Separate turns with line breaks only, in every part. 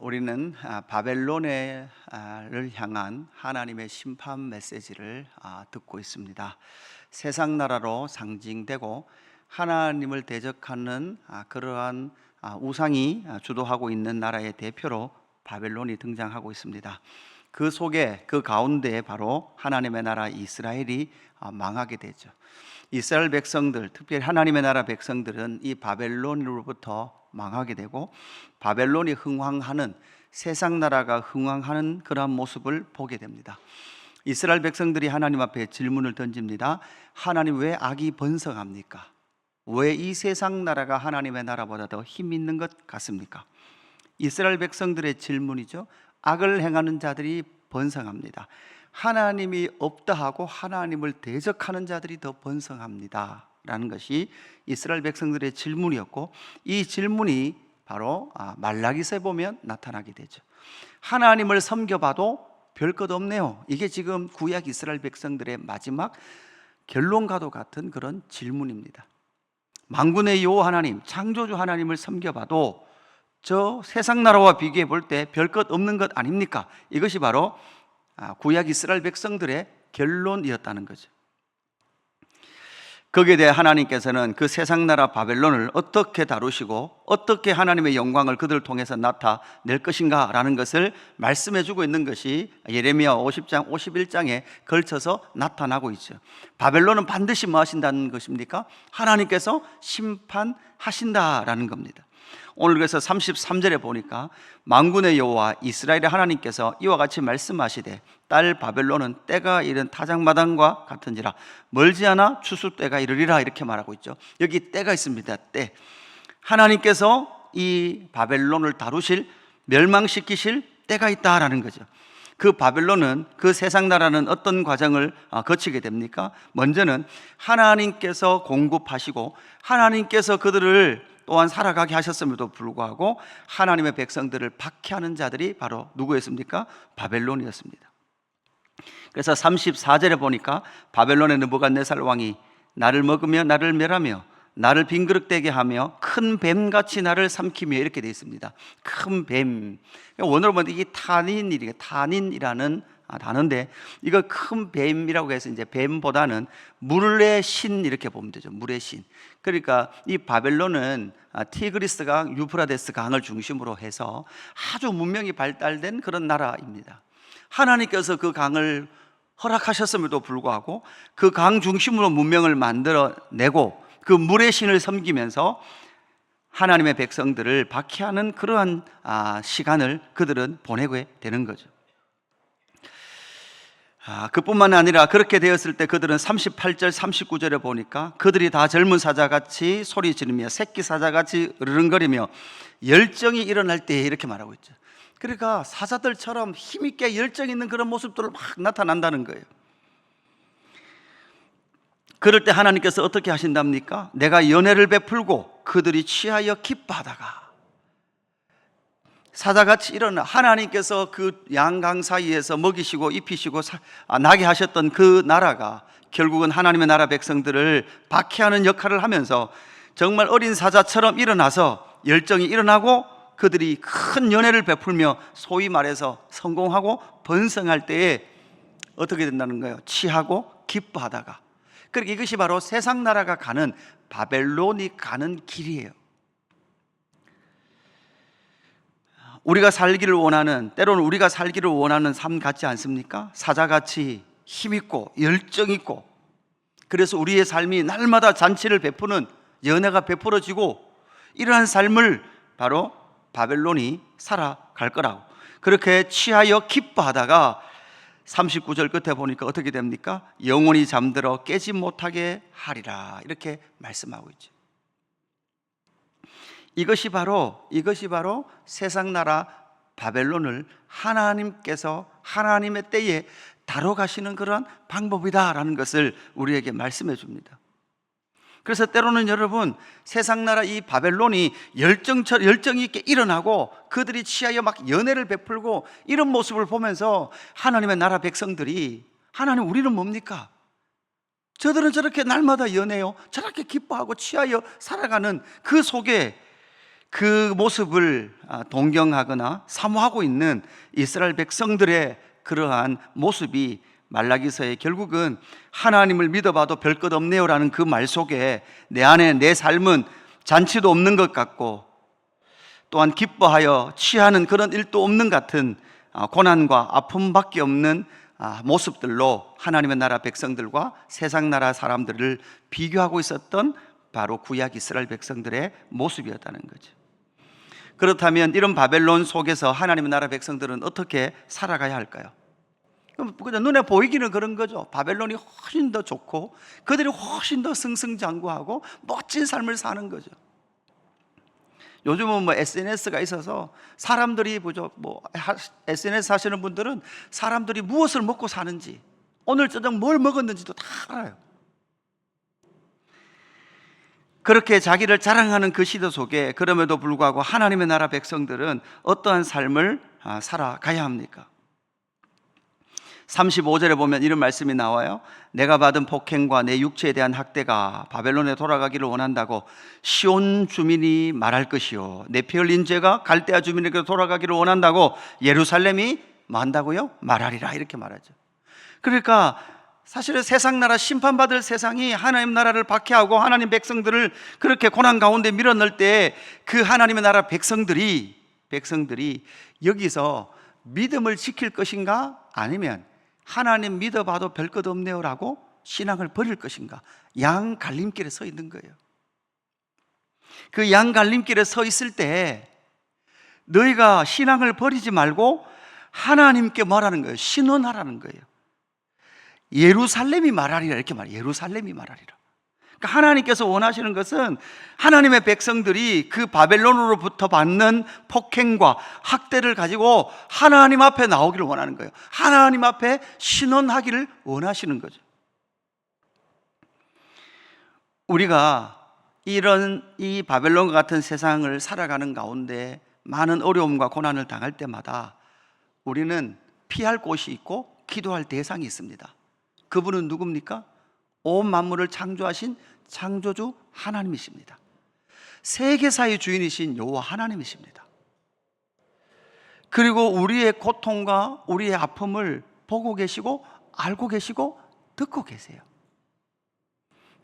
우리는 바벨론을 향한 하나님의 심판 메시지를 듣고 있습니다. 세상 나라로 상징되고 하나님을 대적하는 그러한 우상이 주도하고 있는 나라의 대표로 바벨론이 등장하고 있습니다. 그 속에 그 가운데 바로 하나님의 나라 이스라엘이 망하게 되죠. 이스라엘 백성들, 특별히 하나님의 나라 백성들은 이 바벨론으로부터 망하게 되고 바벨론이 흥왕하는, 세상 나라가 흥왕하는 그러한 모습을 보게 됩니다. 이스라엘 백성들이 하나님 앞에 질문을 던집니다. 하나님, 왜 악이 번성합니까? 왜 이 세상 나라가 하나님의 나라보다 더 힘 있는 것 같습니까? 이스라엘 백성들의 질문이죠. 악을 행하는 자들이 번성합니다. 하나님이 없다 하고 하나님을 대적하는 자들이 더 번성합니다 라는 것이 이스라엘 백성들의 질문이었고, 이 질문이 바로 말라기서에 보면 나타나게 되죠. 하나님을 섬겨봐도 별 것 없네요. 이게 지금 구약 이스라엘 백성들의 마지막 결론과도 같은 그런 질문입니다. 만군의 여호와 하나님, 창조주 하나님을 섬겨봐도 저 세상 나라와 비교해 볼 때 별 것 없는 것 아닙니까? 이것이 바로 구약 이스라엘 백성들의 결론이었다는 거죠. 거기에 대해 하나님께서는 그 세상 나라 바벨론을 어떻게 다루시고 어떻게 하나님의 영광을 그들을 통해서 나타낼 것인가 라는 것을 말씀해 주고 있는 것이 예레미야 50장, 51장에 걸쳐서 나타나고 있죠. 바벨론은 반드시 뭐 하신다는 것입니까? 하나님께서 심판하신다라는 겁니다. 오늘 그래서 33절에 보니까 만군의 여호와 이스라엘의 하나님께서 이와 같이 말씀하시되 딸 바벨론은 때가 이른 타작마당과 같은지라 멀지 않아 추수 때가 이르리라, 이렇게 말하고 있죠. 여기 때가 있습니다. 때. 하나님께서 이 바벨론을 다루실, 멸망시키실 때가 있다라는 거죠. 그 바벨론은, 그 세상 나라는 어떤 과정을 거치게 됩니까? 먼저는 하나님께서 공급하시고 하나님께서 그들을 또한 살아가게 하셨음에도 불구하고 하나님의 백성들을 박해하는 자들이 바로 누구였습니까? 바벨론이었습니다. 그래서 34절에 보니까 바벨론의 느부갓네살 왕이 나를 먹으며 나를 멸하며 나를 빈그릇되게 하며 큰 뱀같이 나를 삼키며, 이렇게 되어 있습니다. 큰 뱀, 원어로 보면 이게 탄인이라는 단어인데, 이거 큰 뱀이라고 해서 이제 뱀보다는 물의 신 이렇게 보면 되죠. 물의 신. 그러니까 이 바벨론은 티그리스 강, 유프라데스 강을 중심으로 해서 아주 문명이 발달된 그런 나라입니다. 하나님께서 그 강을 허락하셨음에도 불구하고 그 강 중심으로 문명을 만들어내고 그 물의 신을 섬기면서 하나님의 백성들을 박해하는 그러한 시간을 그들은 보내게 되는 거죠. 그뿐만 아니라 그렇게 되었을 때 그들은 38절 39절에 보니까 그들이 다 젊은 사자같이 소리 지르며 새끼 사자같이 으르렁거리며 열정이 일어날 때, 이렇게 말하고 있죠. 그러니까 사자들처럼 힘있게 열정 있는 그런 모습들을 막 나타난다는 거예요. 그럴 때 하나님께서 어떻게 하신답니까? 내가 연회를 베풀고 그들이 취하여 기뻐하다가, 사자같이 일어나 하나님께서 그 양강 사이에서 먹이시고 입히시고 나게 하셨던 그 나라가 결국은 하나님의 나라 백성들을 박해하는 역할을 하면서 정말 어린 사자처럼 일어나서 열정이 일어나고 그들이 큰 연회를 베풀며 소위 말해서 성공하고 번성할 때에 어떻게 된다는 거예요? 취하고 기뻐하다가. 그러니까 이것이 바로 세상 나라가 가는, 바벨론이 가는 길이에요. 우리가 살기를 원하는, 때로는 우리가 살기를 원하는 삶 같지 않습니까? 사자같이 힘있고 열정있고, 그래서 우리의 삶이 날마다 잔치를 베푸는, 연회가 베풀어지고, 이러한 삶을 바로 바벨론이 살아갈 거라고. 그렇게 취하여 기뻐하다가 39절 끝에 보니까 어떻게 됩니까? 영원히 잠들어 깨지 못하게 하리라, 이렇게 말씀하고 있죠. 이것이 바로 세상 나라 바벨론을 하나님께서 하나님의 때에 다뤄가시는 그런 방법이다라는 것을 우리에게 말씀해 줍니다. 그래서 때로는 여러분, 세상 나라 이 바벨론이 열정 있게 일어나고 그들이 취하여 막 연회를 베풀고 이런 모습을 보면서 하나님의 나라 백성들이, 하나님, 우리는 뭡니까? 저들은 저렇게 날마다 연해요, 저렇게 기뻐하고 취하여 살아가는 그 속에 그 모습을 동경하거나 사모하고 있는 이스라엘 백성들의 그러한 모습이 말라기서에 결국은 하나님을 믿어봐도 별것 없네요라는 그 말 속에 내 안에 내 삶은 잔치도 없는 것 같고 또한 기뻐하여 취하는 그런 일도 없는 같은 고난과 아픔밖에 없는 모습들로 하나님의 나라 백성들과 세상 나라 사람들을 비교하고 있었던 바로 구약 이스라엘 백성들의 모습이었다는 거죠. 그렇다면 이런 바벨론 속에서 하나님의 나라 백성들은 어떻게 살아가야 할까요? 그냥 눈에 보이기는 그런 거죠. 바벨론이 훨씬 더 좋고 그들이 훨씬 더 승승장구하고 멋진 삶을 사는 거죠. 요즘은 SNS가 있어서 사람들이 SNS 하시는 분들은 사람들이 무엇을 먹고 사는지, 오늘 저녁 뭘 먹었는지도 다 알아요. 그렇게 자기를 자랑하는 그 시대 속에 그럼에도 불구하고 하나님의 나라 백성들은 어떠한 삶을 살아가야 합니까? 35절에 보면 이런 말씀이 나와요. 내가 받은 폭행과 내 육체에 대한 학대가 바벨론에 돌아가기를 원한다고 시온 주민이 말할 것이요, 내 피 흘린 죄가 갈대아 주민에게 돌아가기를 원한다고 예루살렘이 만다고요? 말하리라, 이렇게 말하죠. 그러니까 사실은 세상 나라, 심판받을 세상이 하나님 나라를 박해하고 하나님 백성들을 그렇게 고난 가운데 밀어넣을 때 그 하나님의 나라 백성들이 여기서 믿음을 지킬 것인가, 아니면 하나님 믿어봐도 별것 없네요라고 신앙을 버릴 것인가, 양 갈림길에 서 있는 거예요. 그 양 갈림길에 서 있을 때 너희가 신앙을 버리지 말고 하나님께 말하는 거예요. 신원하라는 거예요. 예루살렘이 말하리라, 이렇게 말해요. 예루살렘이 말하리라. 그러니까 하나님께서 원하시는 것은 하나님의 백성들이 그 바벨론으로부터 받는 폭행과 학대를 가지고 하나님 앞에 나오기를 원하는 거예요. 하나님 앞에 신원하기를 원하시는 거죠. 우리가 이 바벨론과 같은 세상을 살아가는 가운데 많은 어려움과 고난을 당할 때마다 우리는 피할 곳이 있고 기도할 대상이 있습니다. 그분은 누굽니까? 온 만물을 창조하신 창조주 하나님이십니다. 세계사의 주인이신 여호와 하나님이십니다. 그리고 우리의 고통과 우리의 아픔을 보고 계시고 알고 계시고 듣고 계세요.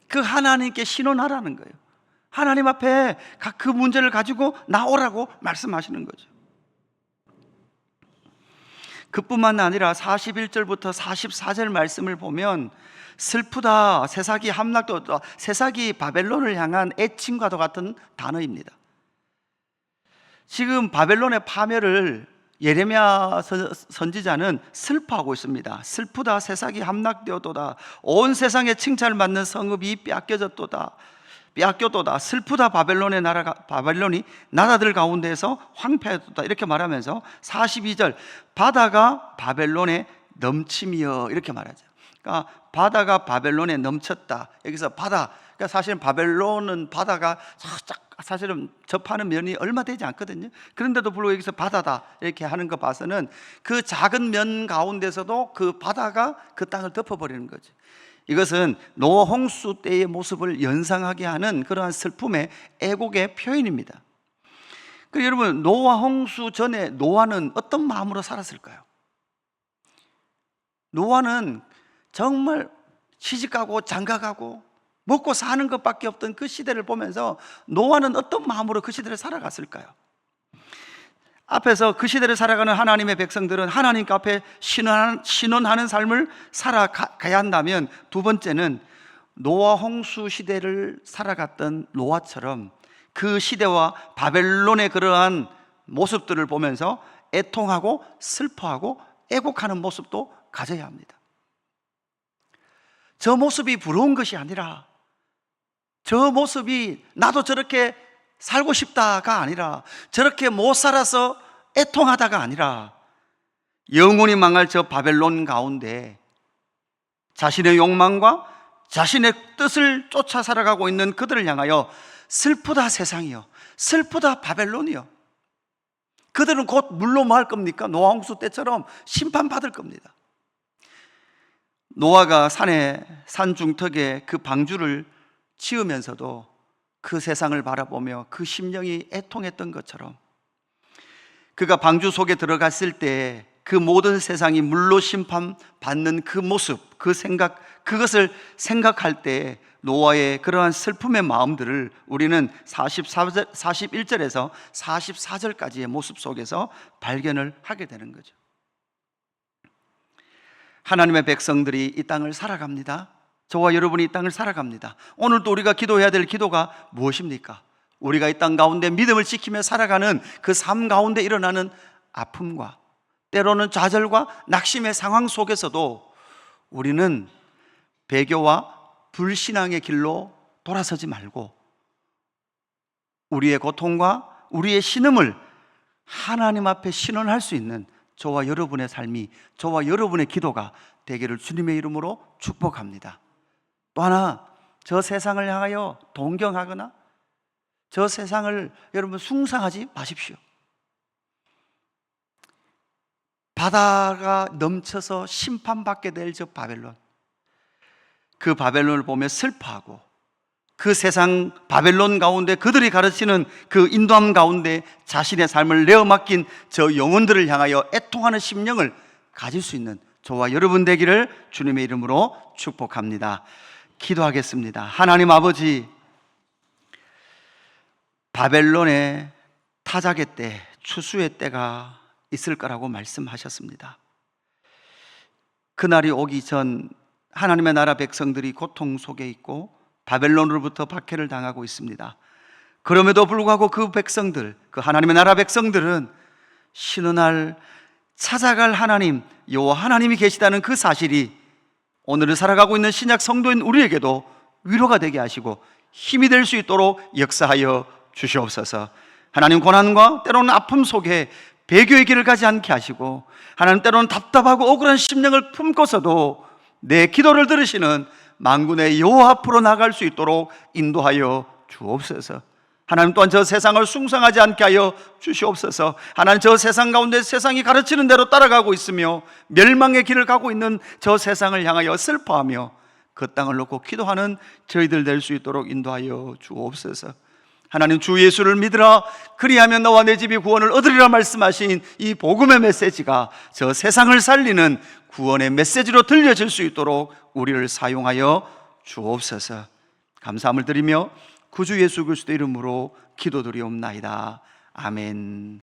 그 하나님께 신원하라는 거예요. 하나님 앞에 그 문제를 가지고 나오라고 말씀하시는 거죠. 그뿐만 아니라 41절부터 44절 말씀을 보면 슬프다, 새싹이 함락되었다, 새싹이 바벨론을 향한 애칭과도 같은 단어입니다. 지금 바벨론의 파멸을 예레미야 선지자는 슬퍼하고 있습니다. 슬프다, 새싹이 함락되었도다, 온 세상에 칭찬을 받는 성읍이 빼앗겨도다. 슬프다, 바벨론이 나라들 가운데에서 황폐하도다, 이렇게 말하면서 42절 바다가 바벨론에 넘침이여, 이렇게 말하죠. 그러니까 바다가 바벨론에 넘쳤다. 여기서 바다, 그러니까 사실은 바벨론은 바다가 사실은 접하는 면이 얼마 되지 않거든요. 그런데도 불구하고 여기서 바다다 이렇게 하는 거 봐서는 그 작은 면 가운데서도 그 바다가 그 땅을 덮어버리는 거죠. 이것은 노아 홍수 때의 모습을 연상하게 하는 그러한 슬픔의 애곡의 표현입니다. 그리고 여러분, 노아 홍수 전에 노아는 어떤 마음으로 살았을까요? 노아는 정말 시집가고 장가가고 먹고 사는 것밖에 없던 그 시대를 보면서 노아는 어떤 마음으로 그 시대를 살아갔을까요? 앞에서 그 시대를 살아가는 하나님의 백성들은 하나님 앞에 신원하는 삶을 살아가야 한다면, 두 번째는 노아 홍수 시대를 살아갔던 노아처럼 그 시대와 바벨론의 그러한 모습들을 보면서 애통하고 슬퍼하고 애곡하는 모습도 가져야 합니다. 저 모습이 부러운 것이 아니라, 저 모습이 나도 저렇게 살고 싶다가 아니라, 저렇게 못 살아서 애통하다가 아니라, 영원히 망할 저 바벨론 가운데 자신의 욕망과 자신의 뜻을 쫓아 살아가고 있는 그들을 향하여 슬프다 세상이요, 슬프다 바벨론이요. 그들은 곧 물로 뭐 할 겁니까? 노아 홍수 때처럼 심판받을 겁니다. 노아가 산 중턱에 그 방주를 지으면서도 그 세상을 바라보며 그 심령이 애통했던 것처럼 그가 방주 속에 들어갔을 때 그 모든 세상이 물로 심판받는 그 모습, 그 생각, 그것을 생각할 때 노아의 그러한 슬픔의 마음들을 우리는 41절에서 44절까지의 모습 속에서 발견을 하게 되는 거죠. 하나님의 백성들이 이 땅을 살아갑니다. 저와 여러분이 이 땅을 살아갑니다. 오늘도 우리가 기도해야 될 기도가 무엇입니까? 우리가 이 땅 가운데 믿음을 지키며 살아가는 그 삶 가운데 일어나는 아픔과 때로는 좌절과 낙심의 상황 속에서도 우리는 배교와 불신앙의 길로 돌아서지 말고 우리의 고통과 우리의 신음을 하나님 앞에 신원할 수 있는 저와 여러분의 삶이, 저와 여러분의 기도가 되기를 주님의 이름으로 축복합니다. 또 하나, 저 세상을 향하여 동경하거나 저 세상을 여러분 숭상하지 마십시오. 바다가 넘쳐서 심판받게 될 저 바벨론, 그 바벨론을 보며 슬퍼하고 그 세상 바벨론 가운데 그들이 가르치는 그 인도함 가운데 자신의 삶을 내어 맡긴 저 영혼들을 향하여 애통하는 심령을 가질 수 있는 저와 여러분 되기를 주님의 이름으로 축복합니다. 기도하겠습니다. 하나님 아버지, 바벨론의 타작의 때, 추수의 때가 있을 거라고 말씀하셨습니다. 그날이 오기 전 하나님의 나라 백성들이 고통 속에 있고 바벨론으로부터 박해를 당하고 있습니다. 그럼에도 불구하고 그 백성들, 그 하나님의 나라 백성들은 쉬는 날 찾아갈 하나님, 여호와 하나님이 계시다는 그 사실이 오늘을 살아가고 있는 신약 성도인 우리에게도 위로가 되게 하시고 힘이 될 수 있도록 역사하여 주시옵소서. 하나님, 고난과 때로는 아픔 속에 배교의 길을 가지 않게 하시고 하나님, 때로는 답답하고 억울한 심령을 품고서도 내 기도를 들으시는 만군의 여호와 앞으로 나갈 수 있도록 인도하여 주옵소서. 하나님, 또한 저 세상을 숭상하지 않게 하여 주시옵소서. 하나님, 저 세상 가운데 세상이 가르치는 대로 따라가고 있으며 멸망의 길을 가고 있는 저 세상을 향하여 슬퍼하며 그 땅을 놓고 기도하는 저희들 될 수 있도록 인도하여 주옵소서. 하나님, 주 예수를 믿으라, 그리하면 너와 내 집이 구원을 얻으리라 말씀하신 이 복음의 메시지가 저 세상을 살리는 구원의 메시지로 들려질 수 있도록 우리를 사용하여 주옵소서. 감사함을 드리며 구주 예수 그리스도 이름으로 기도드리옵나이다. 아멘.